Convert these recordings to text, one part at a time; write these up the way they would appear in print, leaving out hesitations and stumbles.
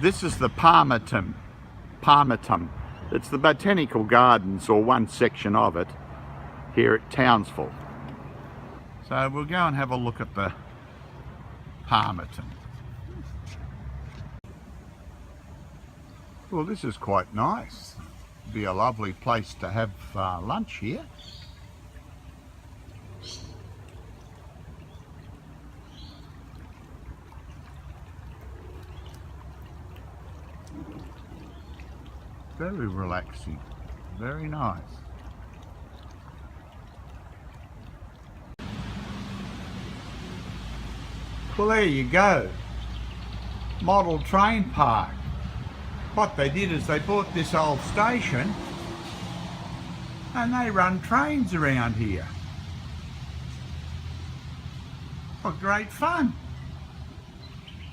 This is the Palmerton. It's the Botanical Gardens, or one section of it, here at Townsville. So we'll go and have a look at the Palmerton. Well, this is quite nice. Be a lovely place to have lunch here. Very relaxing, very nice. Well, there you go. Model train park. What they did is they bought this old station and they run trains around here. What great fun.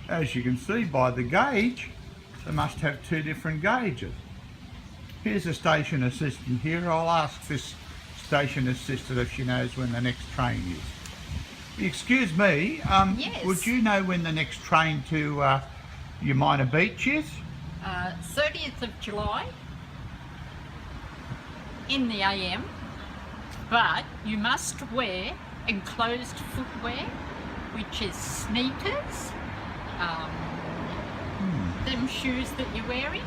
As you can see by the gauge, they must have two different gauges. Here's a station assistant here. I'll ask this station assistant if she knows when the next train is. Excuse me, yes. Would you know when the next train to Umina Beach is? 30th of July in the AM, but you must wear enclosed footwear, which is sneakers, them shoes that you're wearing,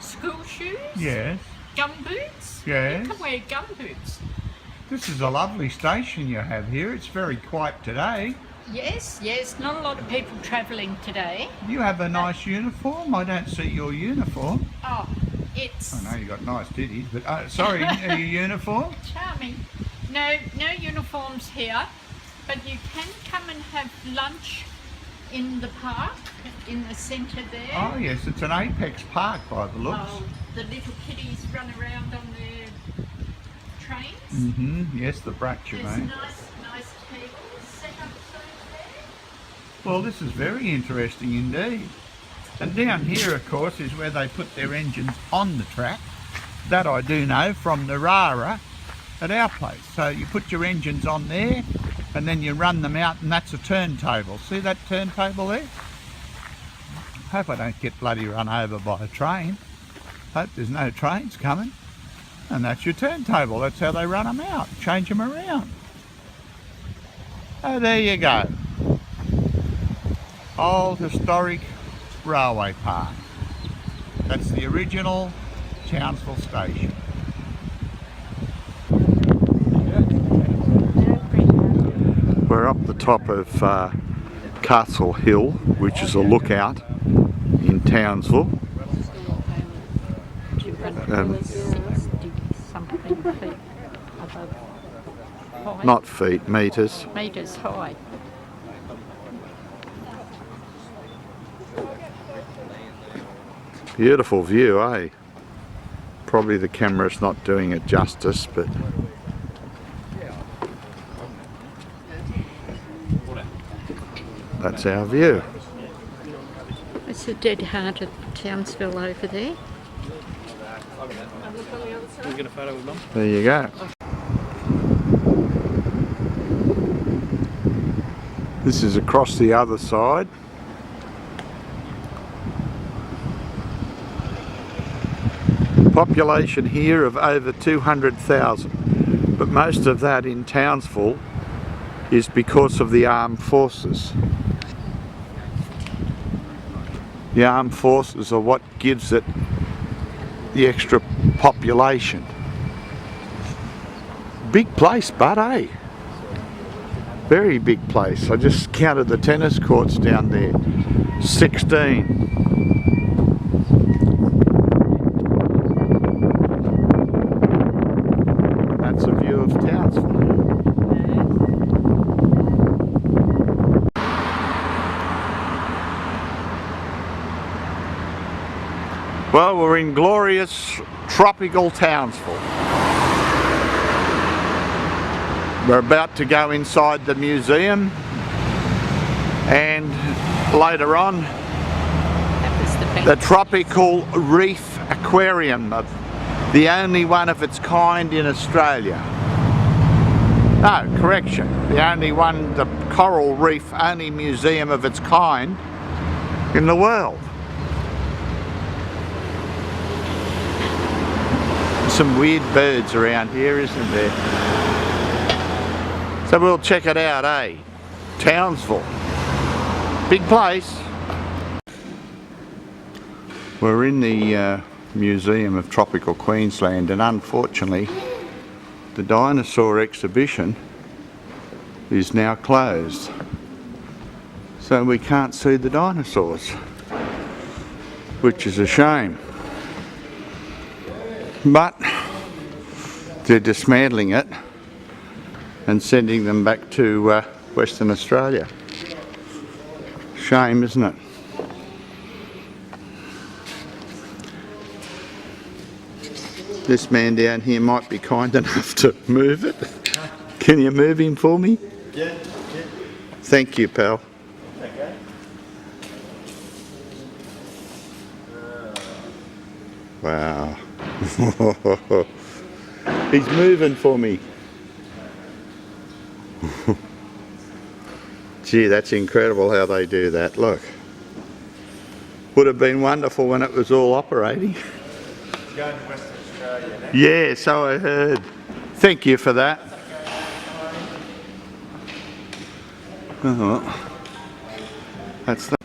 school shoes, Yes. gumboots. Yes. You can wear gumboots. This is a lovely station you have here. It's very quiet today. Yes, not a lot of people travelling today. You have a nice uniform. I don't see your uniform. Oh, it's... I know you got nice titties, but sorry, your uniform? Charming. No uniforms here, but you can come and have lunch in the park, in the centre there. Oh yes, it's an Apex Park by the looks. Oh, the little kiddies run around on their trains. Yes, the brat you There's mean. nice tables set up so there. Well, this is very interesting indeed. And down here, of course, is where they put their engines on the track. That I do know from the Rara at our place. So you put your engines on there and then you run them out, and that's a turntable. See that turntable there? Hope I don't get bloody run over by a train. Hope there's no trains coming. And that's your turntable. That's how they run them out, change them around. Oh, there you go. Old historic railway park. That's the original Townsville station. We're up the top of Castle Hill, which is a lookout in Townsville. Not feet, metres. Metres high. Beautiful view, eh? Probably the camera's not doing it justice, but that's our view. It's the dead heart of Townsville over there. Can we get a photo with Mum? There you go. This is across the other side. Population here of over 200,000, but most of that in Townsville is because of the armed forces. The armed forces are what gives it the extra population. Big place, but eh? Very big place. I just counted the tennis courts down there. 16. That's a view of Townsville. Well, we're in glorious tropical Townsville. We're about to go inside the museum, and later on the Tropical Reef Aquarium, the only one of its kind in Australia. No, correction, the only one, the Coral Reef only museum of its kind in the world. some weird birds around here, isn't there? So we'll check it out, eh? Townsville. Big place. We're in the Museum of Tropical Queensland, and unfortunately the dinosaur exhibition is now closed. So we can't see the dinosaurs, which is a shame. But they're dismantling it and sending them back to Western Australia. Shame, isn't it? This man down here might be kind enough to move it. Can you move him for me? Yeah. Thank you, pal. Okay. Wow. He's moving for me. Gee, that's incredible how they do that. Look. Would have been wonderful when it was all operating. It's going to Western Australia now. Yeah, so I heard. Thank you for that. Oh, that's that.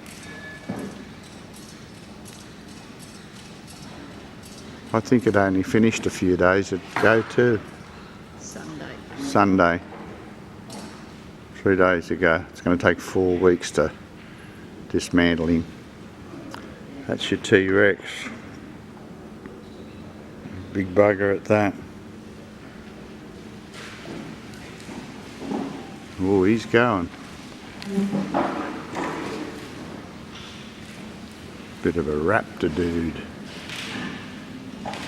I think it only finished a few days ago too. Sunday. 3 days ago. It's going to take 4 weeks to dismantle him. That's your T-Rex. Big bugger at that. Oh, he's going. Bit of a raptor dude.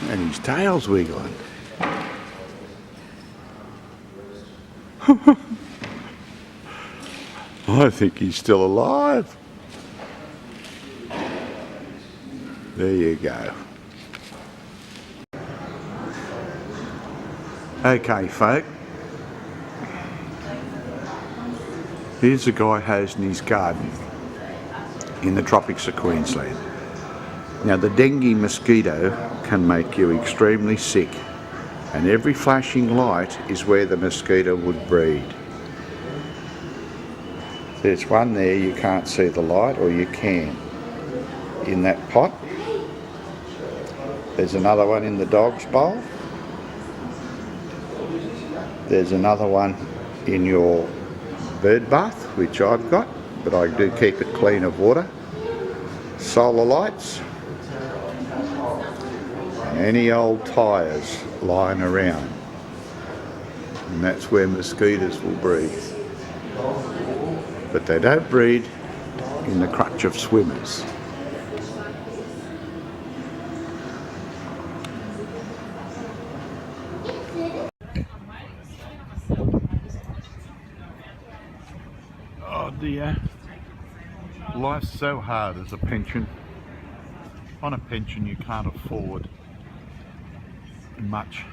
And his tail's wiggling. I think he's still alive. There you go. Okay, folk. Here's a guy hosing his garden in the tropics of Queensland. Now, the dengue mosquito can make you extremely sick, and every flashing light is where the mosquito would breed. There's one there, you can't see the light, or you can, in that pot. There's another one in the dog's bowl. There's another one in your bird bath, which I've got, but I do keep it clean of water. Solar lights. And any old tyres lying around. And that's where mosquitoes will breed. But they don't breed in the crutch of swimmers. Oh dear, life's so hard as a pension. On a pension you can't afford much.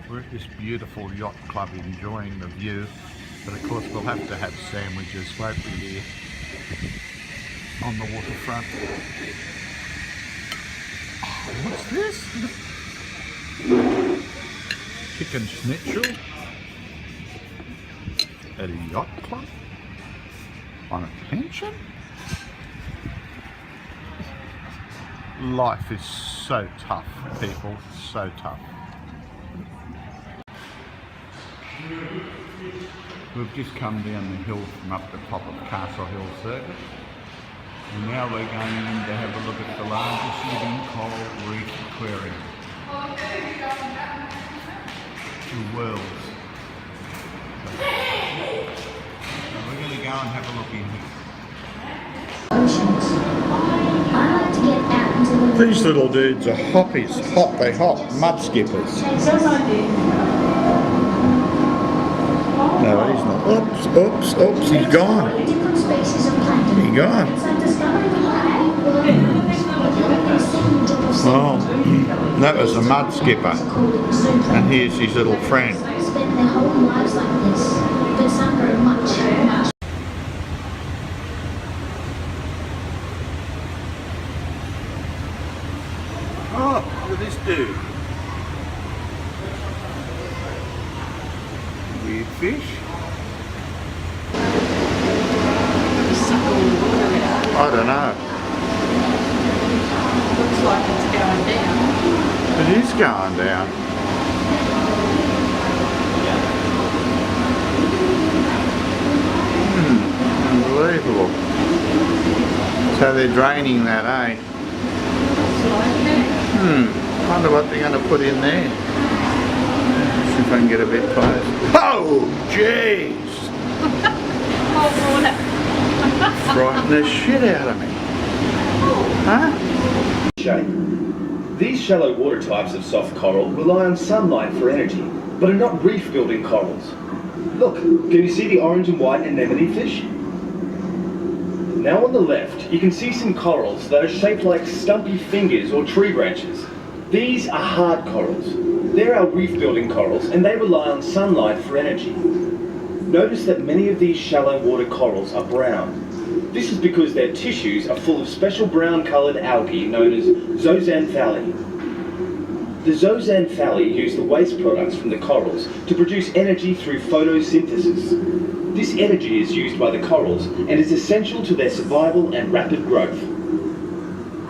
We're at this beautiful yacht club enjoying the view, but of course we'll have to have sandwiches, won't we, here on the waterfront. Oh, what's this? Chicken schnitzel at a yacht club? On a pension? Life is so tough, people, so tough. We've just come down the hill from up the top of Castle Hill Circuit, and now we're going in to have a look at the largest living coral reef aquarium. The world's. So we're going to go and have a look in here. These little dudes are hoppies, they hop, mud skippers. No, he's not. Oops, he's gone. He's gone. Oh, that was a mud skipper. And here's his little friend. Oh, look at this dude. fish? Suck all the water out. I don't know. Looks like it's going down. It is going down. Unbelievable. So they're draining that, eh? Wonder what they're going to put in there. See if I can get a bit close. Oh, jeez! Hot water. Frightened the shit out of me. Huh? Shape. These shallow water types of soft coral rely on sunlight for energy, but are not reef-building corals. Look, can you see the orange and white anemone fish? Now on the left, you can see some corals that are shaped like stumpy fingers or tree branches. These are hard corals. They're our reef-building corals, and they rely on sunlight for energy. Notice that many of these shallow water corals are brown. This is because their tissues are full of special brown-coloured algae known as zooxanthellae. The zooxanthellae use the waste products from the corals to produce energy through photosynthesis. This energy is used by the corals and is essential to their survival and rapid growth.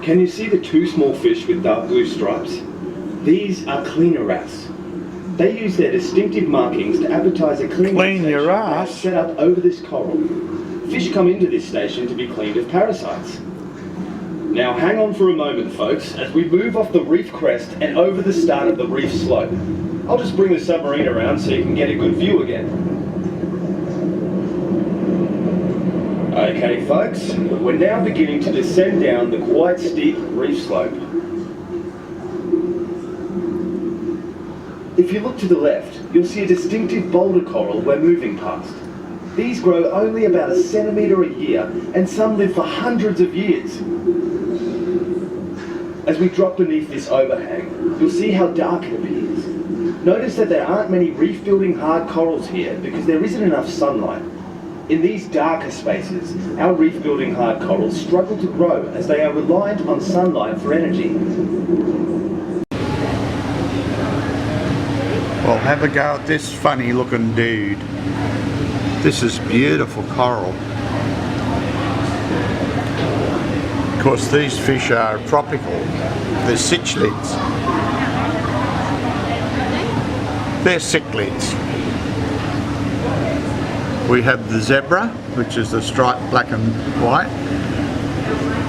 Can you see the two small fish with dark blue stripes? These are cleaner wrasse. They use their distinctive markings to advertise a cleaning Clean your station ass. set up over this coral. Fish come into this station to be cleaned of parasites. Now hang on for a moment, folks, as we move off the reef crest and over the start of the reef slope. I'll just bring the submarine around so you can get a good view again. Okay, folks, we're now beginning to descend down the quite steep reef slope. If you look to the left, you'll see a distinctive boulder coral we're moving past. These grow only about a centimetre a year, and some live for hundreds of years. As we drop beneath this overhang, you'll see how dark it appears. Notice that there aren't many reef-building hard corals here because there isn't enough sunlight. In these darker spaces, our reef-building hard corals struggle to grow as they are reliant on sunlight for energy. Well, have a go at this funny looking dude. This is beautiful coral. Of course, these fish are tropical. They're cichlids. They're cichlids. We have the zebra, which is the striped black and white.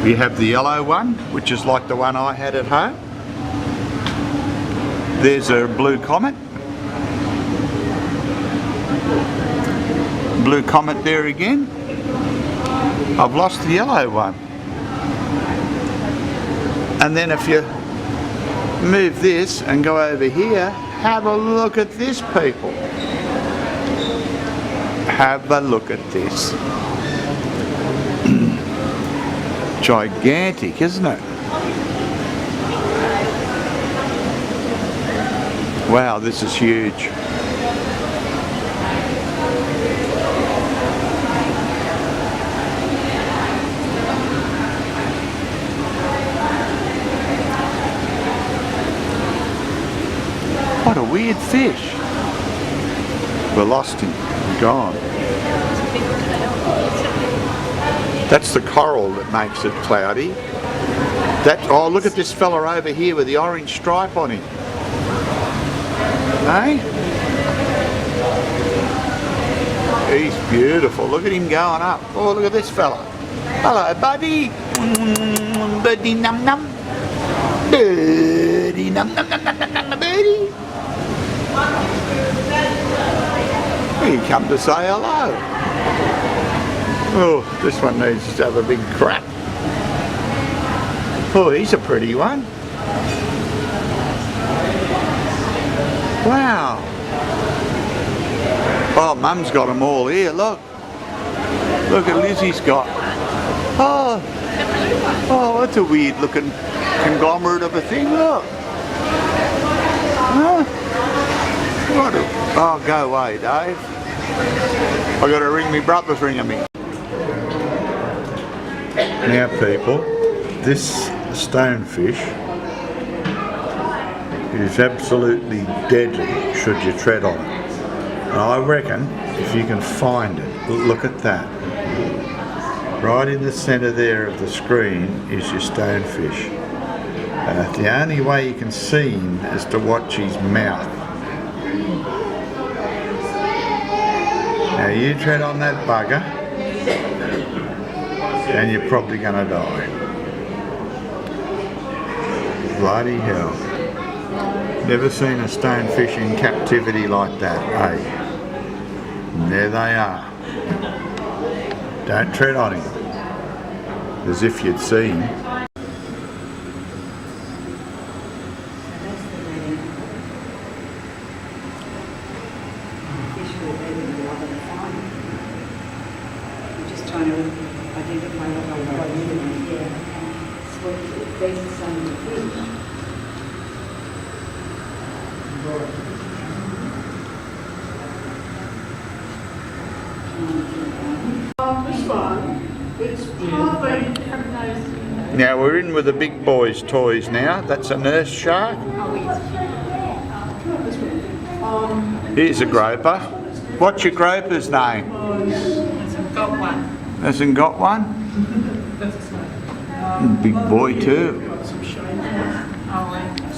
We have the yellow one, which is like the one I had at home. There's a blue comet. Blue comet there again. I've lost the yellow one. And then if you move this and go over here, have a look at this, people. Have a look at this. Gigantic, isn't it? Wow, this is huge. What a weird fish. We lost him. Gone. That's the coral that makes it cloudy. Oh, look at this fella over here with the orange stripe on him. Hey? He's beautiful. Look at him going up. Oh, look at this fella. Hello, buddy. Buddy num num. Buddy num num num num num buddy. He come to say hello. Oh, this one needs to have a big crack. Oh, he's a pretty one. Wow. Oh, Mum's got them all here, look. Look at Lizzie's got. Oh, that's a weird looking conglomerate of a thing, look. Huh? What a, oh, go away, Dave. I got to ring me brother's ringing me. Now, people, this stonefish is absolutely deadly should you tread on it. I reckon if you can find it, look at that. Right in the centre there of the screen is your stonefish. And the only way you can see him is to watch his mouth. Now you tread on that bugger and you're probably going to die. Bloody hell. Never seen a stonefish in captivity like that, eh? And there they are. Don't tread on him. As if you'd see him. Just trying to identify what I'm doing. Yeah. So there's some fish. This one, it's probably Now we're in with the big boys' toys now. That's a nurse shark. Here's a groper. What's your groper's name? Hasn't got one. Hasn't got one? Big boy too. got some shade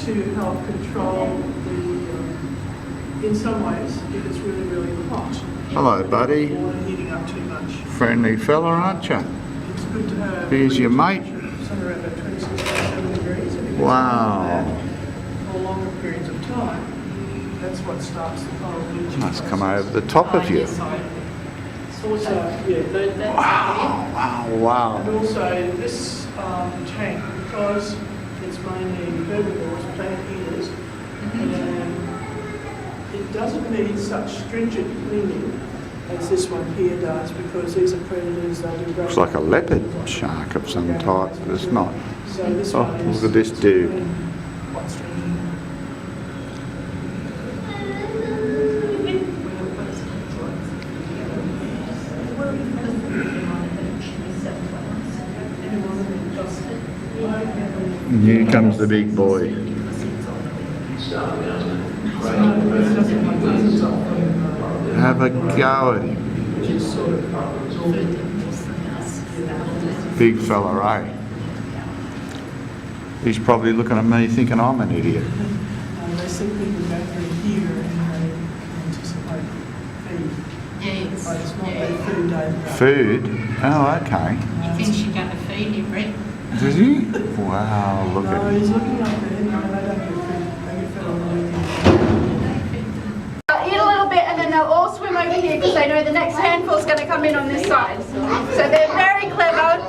to help control the. In some ways, if it's really, really hot, Hello, buddy. water heating up too much. Friendly fella, aren't you? It's good to have. Here's your mate. Somewhere around about 26 to 27 degrees. And if it's Wow. like that for longer periods of time, that's what starts the coral bleaching. Must come over the top of you. So, yeah, Wow, wow. and also this tank, because it's mainly herbivores, plant eaters, it doesn't need such stringent cleaning as this one here does, because these are predators, they'll do great. Looks like a leopard shark of some type, but it's not. So this Oh, one is look at this dude. quite stringent. And here comes the big boy. Have a go at him. Big fella, eh? He's probably looking at me thinking I'm an idiot. They see people go through here and they anticipate feed. Yes. But it's not their food day. Food? Oh, okay. He thinks you're going to feed him, Brett. Does he? Wow, look No, at him. he's looking up there. No, they don't get food. They get fed on the weekend. They'll eat a little bit and then they'll all swim over here because they know the next handful is going to come in on this side. So they're very clever.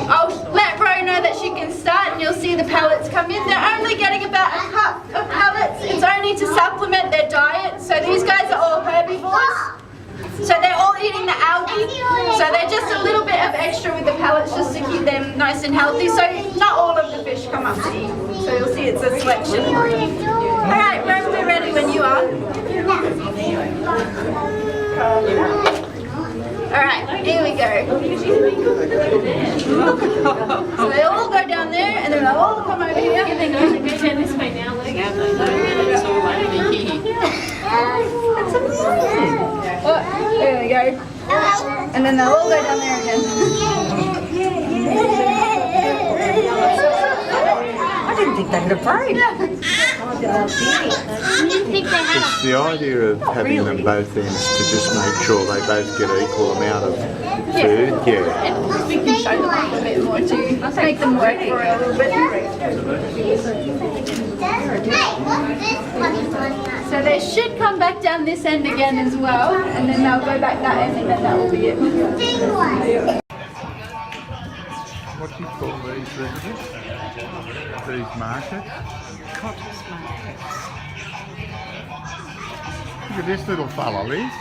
I'll let Ro know that she can start and you'll see the pellets come in. They're only getting about a cup of pellets. It's only to supplement their diet. So these guys are all herbivores. So they're all eating the algae. So they're just a little bit of extra with the pellets just to keep them nice and healthy. So not all of the fish come up to eat. So you'll see it's a selection. Alright, Ro, we're ready when you are. Alright, here we go. So they all go down there and then they'll all come over here. Go down this way now, look. It's all over here. That's amazing. Oh, there we go. And then they'll all go down there again. I didn't think they had a break. It's the idea of having them both ends to just make sure they both get equal amount of food. Yeah. We can show them a little bit more to make them work for it a little bit. So they should come back down this end again as well, and then they'll go back that end and then that will be it. What do you call these residents? These markets? Cottage markets. Look at this little fella, Liz.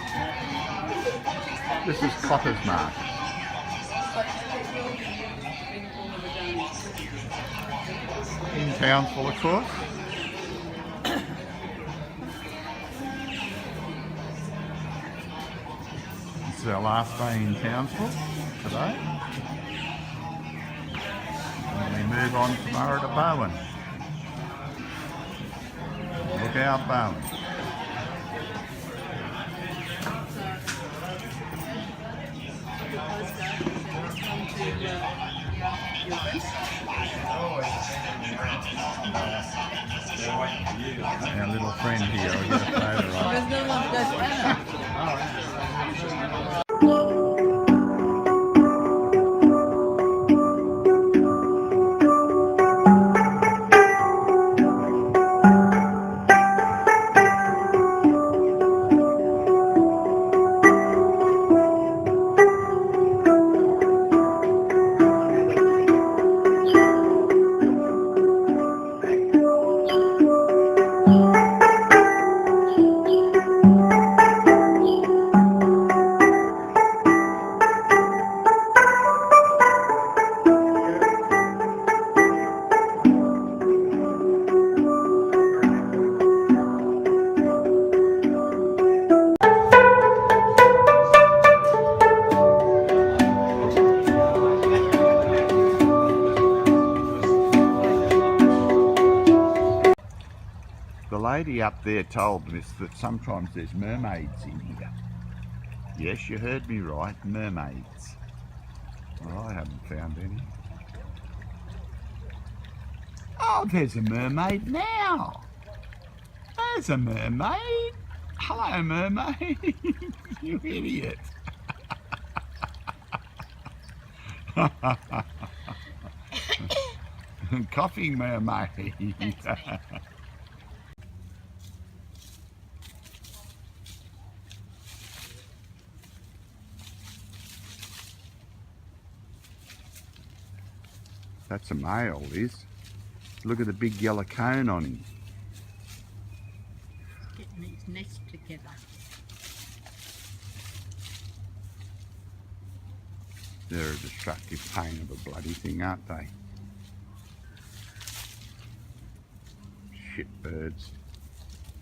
This is Cotter's Market. In Townsville, of course. This is our last day in Townsville today. And we move on tomorrow to Bowen. Look out, Bowen. Our little friend here, I'll get a photo of. There's no one to go to Anna. The lady up there told us that sometimes there's mermaids in here. Yes, you heard me right, mermaids. Well, I haven't found any. Oh, there's a mermaid now. There's a mermaid. Hello, mermaid. You idiot. Coughing mermaid. That's a male, Liz. Look at the big yellow cone on him. Getting his nest together. They're a destructive pain of a bloody thing, aren't they? Shit birds.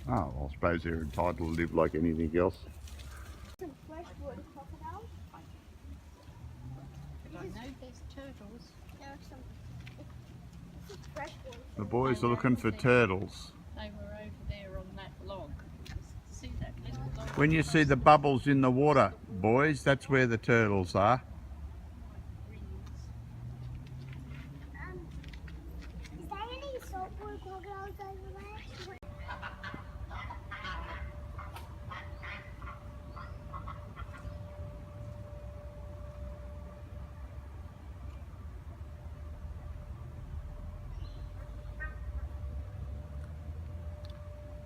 Oh, I suppose they're entitled to live like anything else. Some freshwater crocodiles. But I know there's turtles. There are some. This is freshwater. The boys are looking for turtles. They were over there on that log. See that little log? When you see the bubbles in the water, boys, that's where the turtles are. Is there any saltwater crocodiles over there?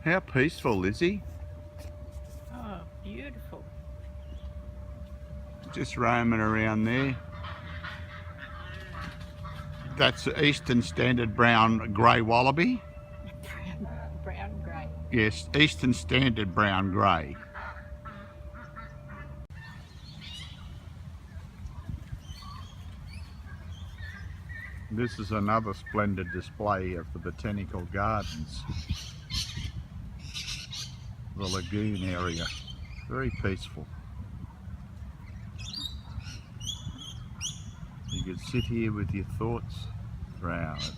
How peaceful, Lizzie. Oh, beautiful. Just roaming around there. That's the Eastern Standard Brown Grey Wallaby. Brown grey. Yes, Eastern Standard Brown Grey. This is another splendid display of the Botanical Gardens. The lagoon area. Very peaceful. You could sit here with your thoughts for hours.